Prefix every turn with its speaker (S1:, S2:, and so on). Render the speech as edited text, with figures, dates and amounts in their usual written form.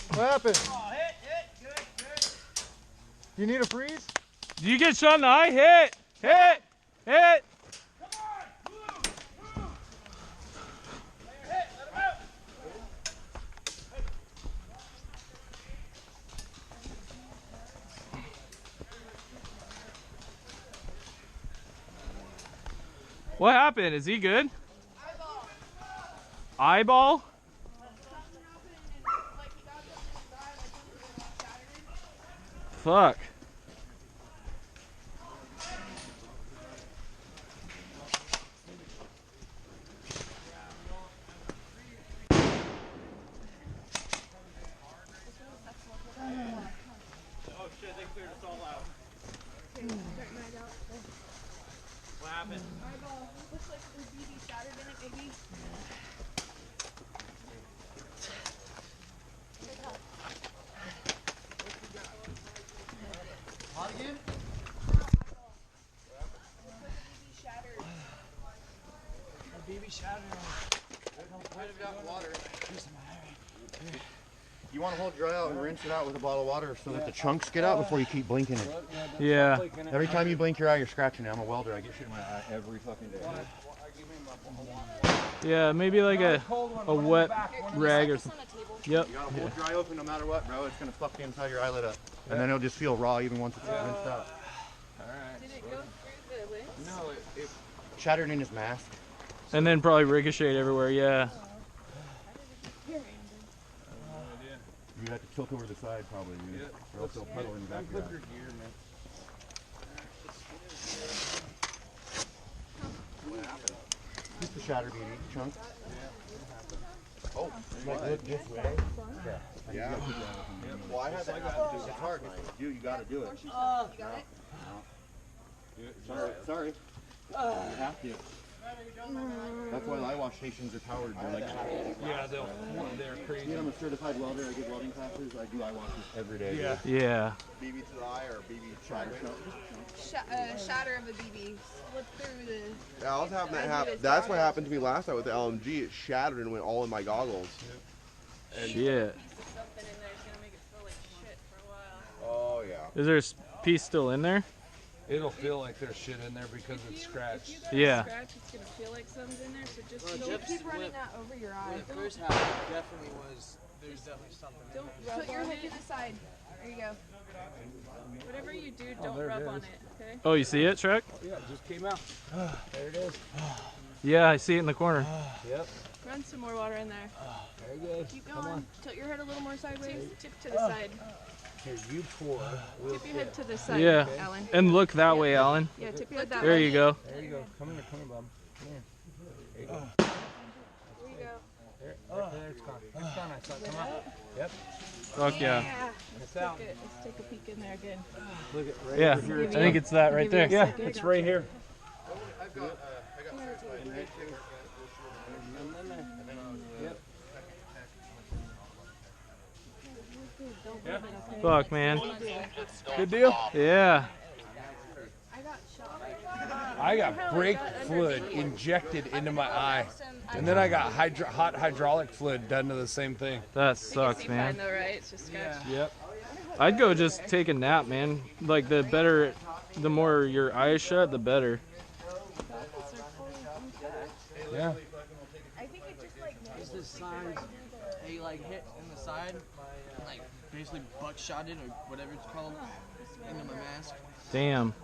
S1: What happened? Oh, hit. Good. Do you need a freeze?
S2: Do you get shot in the eye? Hit. Come on. Move. Hit. Let him out. What happened? Is he good? Eyeball? Fuck. Oh shit, they cleared us all out. What happened?
S3: Eyeball. Looks like the BB shattered in it, maybe.
S1: Hot again?
S3: A BB shattered.
S1: I've got water. You want to hold it dry out and rinse it out with a bottle of water so that the chunks get out before you keep blinking it.
S2: Yeah.
S1: Every time you blink your eye, you're scratching it. I'm a welder. I get shit in my eye every fucking day.
S2: Yeah, maybe like a wet rag or something. Yep.
S1: You gotta hold dry open no matter what, bro. It's gonna fuck the inside of your eyelid up. And then it'll just feel raw even once it's rinsed out.
S3: Alright. Did it go through the lens?
S1: No, it shattered in his mask.
S2: And then probably ricocheted everywhere, yeah.
S1: You have to tilt over the side probably, dude. Or else it'll puddle in the back of your eye. What happened? Just a shattered BB chunk. Oh, like look this way. Yeah. Well, I had that happen too. It's hard. You gotta do it.
S3: You got it?
S1: Sorry. You have to. That's why the eye wash stations are powered. They're like,
S2: Yeah, they're crazy.
S1: I'm a certified welder. I give welding classes. I do eye washes every day.
S2: Yeah. Yeah.
S1: BB to the eye or BB shatter.
S3: Shatter of a BB. Slip through the...
S4: Yeah, I was having that happen. That's what happened to me last time with the LMG. It shattered and went all in my goggles.
S2: And shit.
S3: Something in there is gonna make it feel like shit for a while.
S4: Oh yeah.
S2: Is there a piece still in there?
S5: It'll feel like there's shit in there because it's scratched.
S2: Yeah.
S3: Scratch, it's gonna feel like something's in there, so just
S6: Don't
S3: keep running that over your eye.
S6: When it first happened, it definitely was. There's definitely something.
S3: Don't put your head to the side. There you go. Whatever you do, don't rub on it, okay?
S2: Oh, you see it, Shrek?
S5: Yeah, it just came out. There it is.
S2: Yeah, I see it in the corner.
S5: Yep.
S3: Run some more water in there.
S5: Very good.
S3: Keep going. Tilt your head a little more sideways. Tip to the side.
S5: Here, you pour.
S3: Tip your head to the side,
S2: Yeah.
S3: Alan.
S2: And look that way, Alan.
S3: Yeah, tip your head that
S2: There
S3: way.
S2: you go.
S5: There you go. Come here, Bob. Come here. There you go.
S3: There you go.
S5: There, there it's gone. It's gone. I saw it come out. Yep.
S2: Fuck yeah.
S3: Let's take a peek in there again.
S5: Look at right
S2: Yeah,
S5: here.
S2: I think it's that right there.
S5: Yeah, it's right here.
S1: I've got certified head too.
S2: Fuck, man.
S5: Good deal.
S2: Yeah.
S5: I got brake fluid injected into my eye. And then I got hot hydraulic fluid done to the same thing.
S2: That sucks,
S3: Fine
S2: man.
S3: though, right? It's just scratched.
S5: Yep.
S2: I'd go just take a nap, man. Like, the better, the more your eyes shut, the better.
S5: Yeah.
S6: I think it just like is the side. They like hit in the side, and, like basically buckshotted or whatever it's called into my mask.
S2: Damn.